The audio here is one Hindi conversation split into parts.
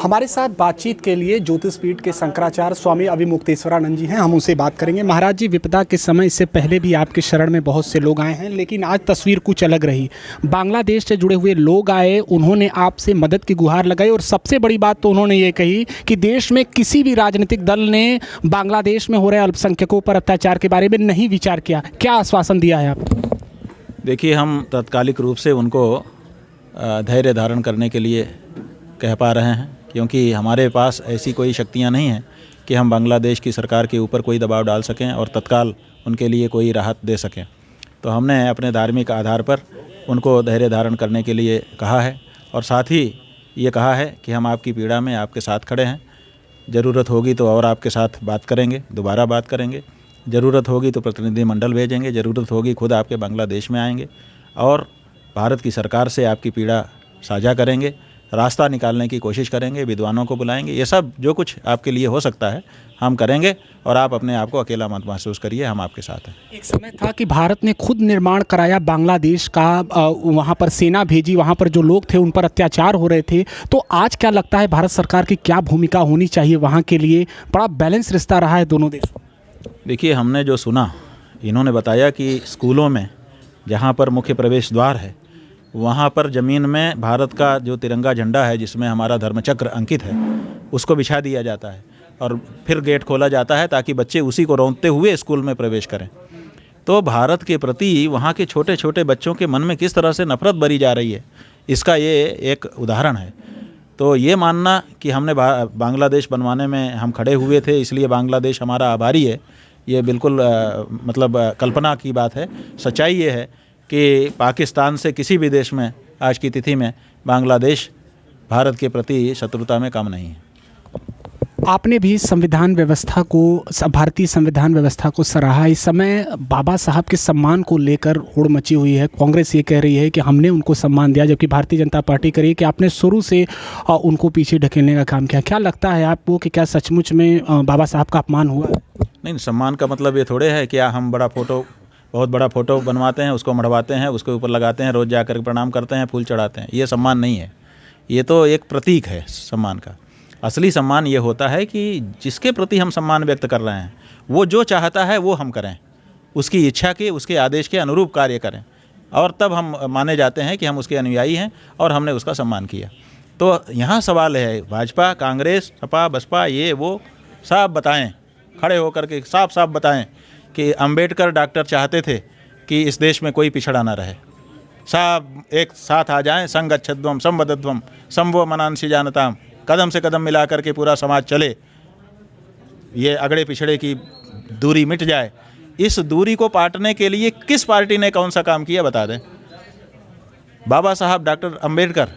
हमारे साथ बातचीत के लिए ज्योतिषपीठ के शंकराचार्य स्वामी अभिमुक्तेश्वरानंद जी हैं। हम उनसे बात करेंगे। महाराज जी, विपदा के समय इससे पहले भी आपके शरण में बहुत से लोग आए हैं, लेकिन आज तस्वीर कुछ अलग रही। बांग्लादेश से जुड़े हुए लोग आए, उन्होंने आपसे मदद की गुहार लगाई और सबसे बड़ी बात तो उन्होंने ये कही कि देश में किसी भी राजनीतिक दल ने बांग्लादेश में हो रहे अल्पसंख्यकों पर अत्याचार के बारे में नहीं विचार किया। क्या आश्वासन दिया है आपने? देखिए, हम तात्कालिक रूप से उनको धैर्य धारण करने के लिए कह पा रहे हैं, क्योंकि हमारे पास ऐसी कोई शक्तियां नहीं हैं कि हम बांग्लादेश की सरकार के ऊपर कोई दबाव डाल सकें और तत्काल उनके लिए कोई राहत दे सकें। तो हमने अपने धार्मिक आधार पर उनको धैर्य धारण करने के लिए कहा है और साथ ही ये कहा है कि हम आपकी पीड़ा में आपके साथ खड़े हैं। ज़रूरत होगी तो और आपके साथ बात करेंगे, दोबारा बात करेंगे। ज़रूरत होगी तो प्रतिनिधिमंडल भेजेंगे, ज़रूरत होगी खुद आपके बांग्लादेश में आएंगे और भारत की सरकार से आपकी पीड़ा साझा करेंगे, रास्ता निकालने की कोशिश करेंगे, विद्वानों को बुलाएंगे। ये सब जो कुछ आपके लिए हो सकता है हम करेंगे और आप अपने आप को अकेला मत महसूस करिए, हम आपके साथ हैं। एक समय था कि भारत ने खुद निर्माण कराया बांग्लादेश का, वहाँ पर सेना भेजी, वहाँ पर जो लोग थे उन पर अत्याचार हो रहे थे। तो आज क्या लगता है भारत सरकार की क्या भूमिका होनी चाहिए वहाँ के लिए? बड़ा बैलेंस रिश्ता रहा है दोनों देशों। देखिए, हमने जो सुना, इन्होंने बताया कि स्कूलों में जहाँ पर मुख्य प्रवेश द्वार है वहाँ पर ज़मीन में भारत का जो तिरंगा झंडा है जिसमें हमारा धर्मचक्र अंकित है उसको बिछा दिया जाता है और फिर गेट खोला जाता है ताकि बच्चे उसी को रौंदते हुए स्कूल में प्रवेश करें। तो भारत के प्रति वहाँ के छोटे छोटे बच्चों के मन में किस तरह से नफरत भरी जा रही है, इसका ये एक उदाहरण है। तो ये मानना कि हमने बांग्लादेश बनवाने में हम खड़े हुए थे इसलिए बांग्लादेश हमारा आभारी है, ये बिल्कुल मतलब कल्पना की बात है। सच्चाई ये है कि पाकिस्तान से किसी भी देश में आज की तिथि में बांग्लादेश भारत के प्रति शत्रुता में कम नहीं है। आपने भी संविधान व्यवस्था को, भारतीय संविधान व्यवस्था को सराहा। इस समय बाबा साहब के सम्मान को लेकर होड़ मची हुई है। कांग्रेस ये कह रही है कि हमने उनको सम्मान दिया, जबकि भारतीय जनता पार्टी कह रही है कि आपने शुरू से उनको पीछे ढकेलने का काम किया। क्या लगता है आपको कि क्या सचमुच में बाबा साहब का अपमान हुआ? नहीं, सम्मान का मतलब ये थोड़े है कि हम बहुत बड़ा फ़ोटो बनवाते हैं, उसको मढ़वाते हैं, उसके ऊपर लगाते हैं, रोज़ जाकर प्रणाम करते हैं, फूल चढ़ाते हैं। ये सम्मान नहीं है, ये तो एक प्रतीक है सम्मान का। असली सम्मान ये होता है कि जिसके प्रति हम सम्मान व्यक्त कर रहे हैं वो जो चाहता है वो हम करें, उसकी इच्छा के, उसके आदेश के अनुरूप कार्य करें और तब हम माने जाते हैं कि हम उसके अनुयायी हैं और हमने उसका सम्मान किया। तो यहाँ सवाल है, भाजपा, कांग्रेस, सपा, बसपा, ये वो सब बताएँ, खड़े होकर के साफ साफ बताएँ कि अंबेडकर डॉक्टर चाहते थे कि इस देश में कोई पिछड़ा ना रहे। सब एक साथ आ जाएं, संगच्छध्वम संवदध्वम संवो मनांसी जानताम, कदम से कदम मिला करके पूरा समाज चले, ये अगड़े पिछड़े की दूरी मिट जाए। इस दूरी को पाटने के लिए किस पार्टी ने कौन सा काम किया बता दें। बाबा साहब डॉक्टर अंबेडकर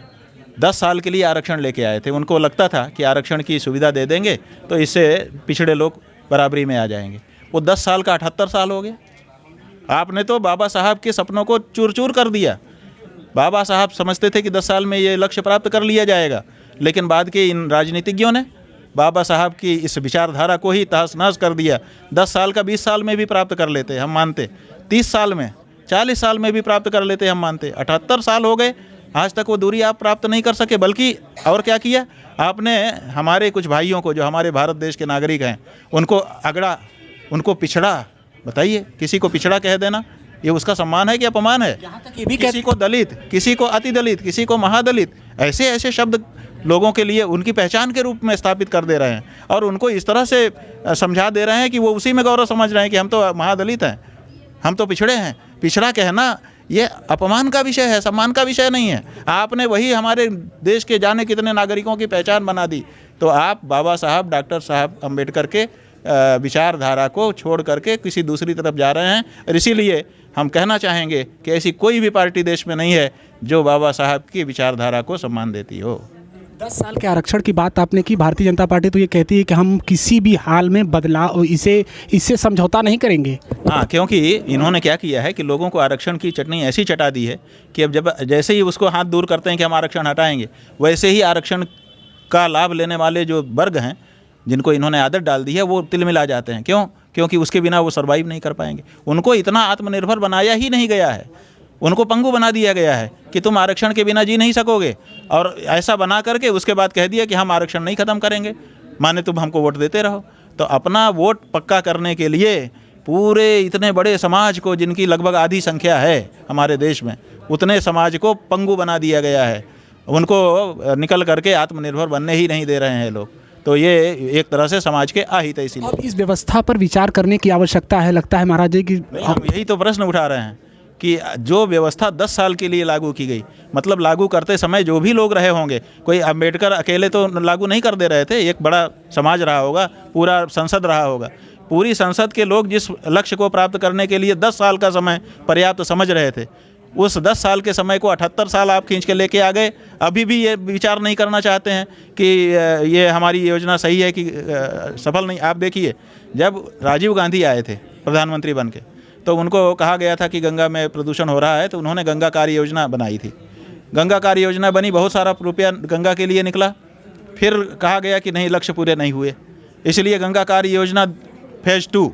10 साल के लिए आरक्षण लेके आए थे। उनको लगता था कि आरक्षण की सुविधा दे देंगे तो इससे पिछड़े लोग बराबरी में आ जाएंगे। वो 10 साल का 78 साल हो गया। आपने तो बाबा साहब के सपनों को चूर चूर कर दिया। बाबा साहब समझते थे कि 10 साल में ये लक्ष्य प्राप्त कर लिया जाएगा, लेकिन बाद के इन राजनीतिज्ञों ने बाबा साहब की इस विचारधारा को ही तहस नहस कर दिया। 10 साल का 20 साल में भी प्राप्त कर लेते, हम मानते। 30 साल में, 40 साल में भी प्राप्त कर लेते, हम मानते। 78 साल हो गए, आज तक वो दूरी आप प्राप्त नहीं कर सके। बल्कि और क्या किया आपने, हमारे कुछ भाइयों को जो हमारे भारत देश के नागरिक हैं उनको अगड़ा, उनको पिछड़ा। बताइए, किसी को पिछड़ा कह देना ये उसका सम्मान है कि अपमान है? किसी को दलित, किसी को अति दलित, किसी को महादलित, ऐसे ऐसे शब्द लोगों के लिए उनकी पहचान के रूप में स्थापित कर दे रहे हैं और उनको इस तरह से समझा दे रहे हैं कि वो उसी में गौरव समझ रहे हैं कि हम तो महादलित हैं, हम तो पिछड़े हैं। पिछड़ा कहना ये अपमान का विषय है, सम्मान का विषय नहीं है। आपने वही हमारे देश के जाने कितने नागरिकों की पहचान बना दी। तो आप बाबा साहब, डॉक्टर साहब अम्बेडकर के विचारधारा को छोड़ करके किसी दूसरी तरफ जा रहे हैं। और इसीलिए हम कहना चाहेंगे कि ऐसी कोई भी पार्टी देश में नहीं है जो बाबा साहब की विचारधारा को सम्मान देती हो। 10 साल के आरक्षण की बात आपने की। भारतीय जनता पार्टी तो ये कहती है कि हम किसी भी हाल में बदलाव, इससे समझौता नहीं करेंगे। हाँ, क्योंकि इन्होंने क्या किया है कि लोगों को आरक्षण की चटनी ऐसी चटा दी है कि अब जैसे ही उसको हाथ दूर करते हैं कि हम आरक्षण हटाएंगे, वैसे ही आरक्षण का लाभ लेने वाले जो वर्ग हैं जिनको इन्होंने आदत डाल दी है वो तिलमिला जाते हैं। क्यों? क्योंकि उसके बिना वो सर्वाइव नहीं कर पाएंगे। उनको इतना आत्मनिर्भर बनाया ही नहीं गया है, उनको पंगु बना दिया गया है कि तुम आरक्षण के बिना जी नहीं सकोगे। और ऐसा बना करके उसके बाद कह दिया कि हम आरक्षण नहीं ख़त्म करेंगे, माने तुम हमको वोट देते रहो। तो अपना वोट पक्का करने के लिए पूरे इतने बड़े समाज को, जिनकी लगभग आधी संख्या है हमारे देश में, उतने समाज को पंगु बना दिया गया है। उनको निकल करके आत्मनिर्भर बनने ही नहीं दे रहे हैं लोग। तो ये एक तरह से समाज के आहित है। इसीलिए अब इस व्यवस्था पर विचार करने की आवश्यकता है, लगता है महाराज जी की। हम यही तो प्रश्न उठा रहे हैं कि जो व्यवस्था 10 साल के लिए लागू की गई, मतलब लागू करते समय जो भी लोग रहे होंगे, कोई अम्बेडकर अकेले तो लागू नहीं कर दे रहे थे, एक बड़ा समाज रहा होगा, पूरा संसद रहा होगा, पूरी संसद के लोग जिस लक्ष्य को प्राप्त करने के लिए 10 साल का समय पर्याप्त समझ रहे थे, उस 10 साल के समय को 78 साल आप खींच के लेके आ गए। अभी भी ये विचार नहीं करना चाहते हैं कि ये हमारी योजना सही है कि सफल नहीं। आप देखिए, जब राजीव गांधी आए थे प्रधानमंत्री बन के, तो उनको कहा गया था कि गंगा में प्रदूषण हो रहा है, तो उन्होंने गंगा कार्य योजना बनाई थी। गंगा कार्य योजना बनी, बहुत सारा रुपया गंगा के लिए निकला। फिर कहा गया कि नहीं, लक्ष्य पूरे नहीं हुए, इसलिए गंगा कार्य योजना फेज़ 2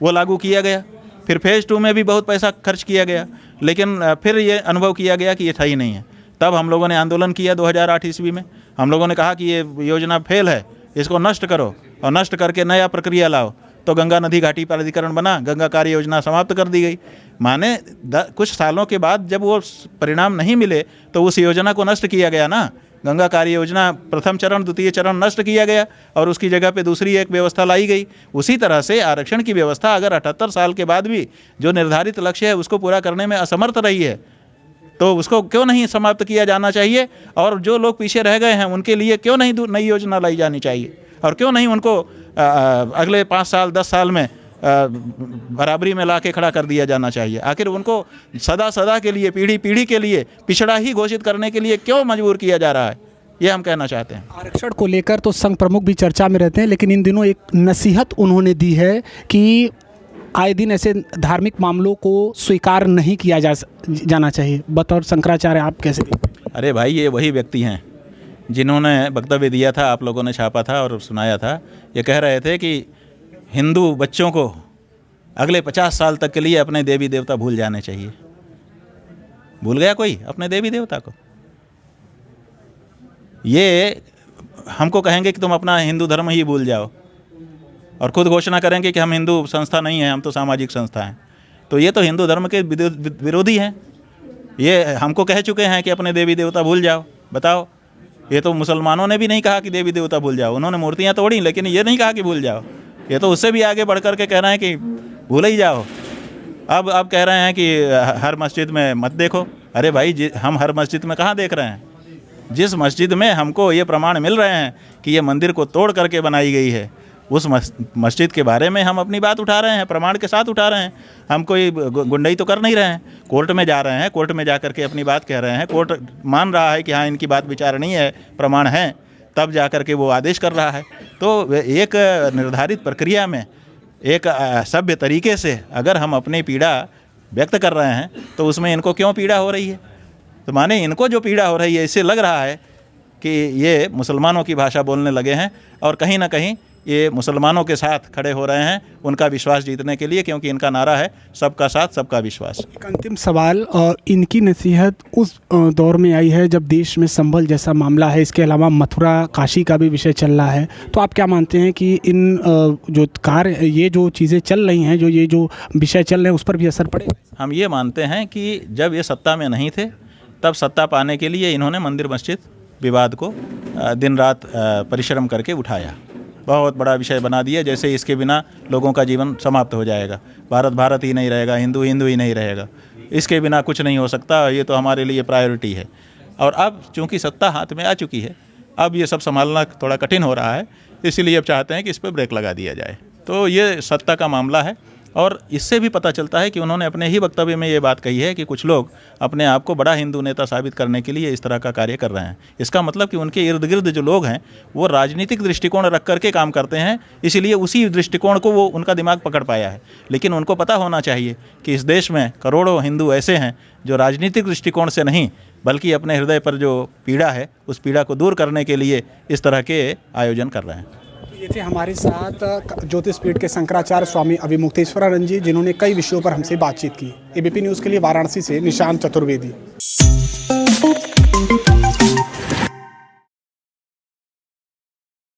वो लागू किया गया। फिर फेज़ 2 में भी बहुत पैसा खर्च किया गया, लेकिन फिर ये अनुभव किया गया कि ये था ही नहीं है। तब हम लोगों ने आंदोलन किया 2008 ईस्वी में। हम लोगों ने कहा कि ये योजना फेल है, इसको नष्ट करो और नष्ट करके नया प्रक्रिया लाओ। तो गंगा नदी घाटी प्राधिकरण बना, गंगा कार्य योजना समाप्त कर दी गई। माने कुछ सालों के बाद जब वो परिणाम नहीं मिले तो उस योजना को नष्ट किया गया ना। गंगा कार्य योजना प्रथम चरण, द्वितीय चरण नष्ट किया गया और उसकी जगह पे दूसरी एक व्यवस्था लाई गई। उसी तरह से आरक्षण की व्यवस्था अगर 78 साल के बाद भी जो निर्धारित लक्ष्य है उसको पूरा करने में असमर्थ रही है, तो उसको क्यों नहीं समाप्त किया जाना चाहिए? और जो लोग पीछे रह गए हैं उनके लिए क्यों नहीं नई योजना लाई जानी चाहिए? और क्यों नहीं उनको अगले 5 साल 10 साल में बराबरी में ला के खड़ा कर दिया जाना चाहिए? आखिर उनको सदा सदा के लिए, पीढ़ी पीढ़ी के लिए पिछड़ा ही घोषित करने के लिए क्यों मजबूर किया जा रहा है? ये हम कहना चाहते हैं। आरक्षण को लेकर तो संघ प्रमुख भी चर्चा में रहते हैं, लेकिन इन दिनों एक नसीहत उन्होंने दी है कि आए दिन ऐसे धार्मिक मामलों को स्वीकार नहीं किया जाना चाहिए। बतौर शंकराचार्य आप कैसे देखते हैं? अरे भाई, ये वही व्यक्ति हैं जिन्होंने वक्तव्य दिया था, आप लोगों ने छापा था और सुनाया था। ये कह रहे थे कि हिंदू बच्चों को अगले 50 साल तक के लिए अपने देवी देवता भूल जाने चाहिए। भूल गया कोई अपने देवी देवता को? ये हमको कहेंगे कि तुम अपना हिंदू धर्म ही भूल जाओ और खुद घोषणा करेंगे कि हम हिंदू संस्था नहीं हैं, हम तो सामाजिक संस्था हैं। तो ये तो हिंदू धर्म के विरोधी हैं। ये हमको कह चुके हैं कि अपने देवी देवता भूल जाओ। बताओ, ये तो मुसलमानों ने भी नहीं कहा कि देवी देवता भूल जाओ। उन्होंने मूर्तियाँ तोड़ी, लेकिन ये नहीं कहा कि भूल जाओ। ये तो उससे भी आगे बढ़ कर के कह रहे हैं कि भूल ही जाओ। अब कह रहे हैं कि हर मस्जिद में मत देखो। अरे भाई, हम हर मस्जिद में कहाँ देख रहे हैं? जिस मस्जिद में हमको ये प्रमाण मिल रहे हैं कि ये मंदिर को तोड़ करके बनाई गई है, उस मस्जिद के बारे में हम अपनी बात उठा रहे हैं, प्रमाण के साथ उठा रहे हैं। हम कोई गुंडाई तो कर नहीं रहे हैं। कोर्ट में जा रहे हैं, कोर्ट में जा कर के अपनी बात कह रहे हैं। कोर्ट मान रहा है कि हाँ, इनकी बात विचारणीय है, प्रमाण है, तब जा कर के वो आदेश कर रहा है। तो एक निर्धारित प्रक्रिया में, एक सभ्य तरीके से अगर हम अपनी पीड़ा व्यक्त कर रहे हैं तो उसमें इनको क्यों पीड़ा हो रही है? तो माने इनको जो पीड़ा हो रही है, इससे लग रहा है कि ये मुसलमानों की भाषा बोलने लगे हैं और कहीं ना कहीं ये मुसलमानों के साथ खड़े हो रहे हैं उनका विश्वास जीतने के लिए, क्योंकि इनका नारा है सबका साथ सबका विश्वास। एक अंतिम सवाल, और इनकी नसीहत उस दौर में आई है जब देश में संभल जैसा मामला है, इसके अलावा मथुरा काशी का भी विषय चल रहा है। तो आप क्या मानते हैं कि इन जो कार्य, ये जो चीज़ें चल रही हैं, ये जो विषय चल रहे हैं, उस पर भी असर पड़ेगा? हम ये मानते हैं कि जब ये सत्ता में नहीं थे तब सत्ता पाने के लिए इन्होंने मंदिर मस्जिद विवाद को दिन रात परिश्रम करके उठाया, बहुत बड़ा विषय बना दिया, जैसे इसके बिना लोगों का जीवन समाप्त हो जाएगा, भारत भारत ही नहीं रहेगा, हिंदू हिंदू ही नहीं रहेगा, इसके बिना कुछ नहीं हो सकता, ये तो हमारे लिए प्रायोरिटी है। और अब चूंकि सत्ता हाथ में आ चुकी है, अब ये सब संभालना थोड़ा कठिन हो रहा है, इसीलिए अब चाहते हैं कि इस पर ब्रेक लगा दिया जाए। तो ये सत्ता का मामला है और इससे भी पता चलता है कि उन्होंने अपने ही वक्तव्य में ये बात कही है कि कुछ लोग अपने आप को बड़ा हिंदू नेता साबित करने के लिए इस तरह का कार्य कर रहे हैं। इसका मतलब कि उनके इर्द गिर्द जो लोग हैं वो राजनीतिक दृष्टिकोण रख करके काम करते हैं, इसीलिए उसी दृष्टिकोण को वो उनका दिमाग पकड़ पाया है। लेकिन उनको पता होना चाहिए कि इस देश में करोड़ों हिंदू ऐसे हैं जो राजनीतिक दृष्टिकोण से नहीं बल्कि अपने हृदय पर जो पीड़ा है उस पीड़ा को दूर करने के लिए इस तरह के आयोजन कर रहे हैं। ये थे हमारे साथ ज्योतिषपीठ के शंकराचार्य स्वामी अभिमुक्तेश्वरानंद जी, जिन्होंने कई विषयों पर हमसे बातचीत की। एबीपी न्यूज़ के लिए वाराणसी से निशांत चतुर्वेदी।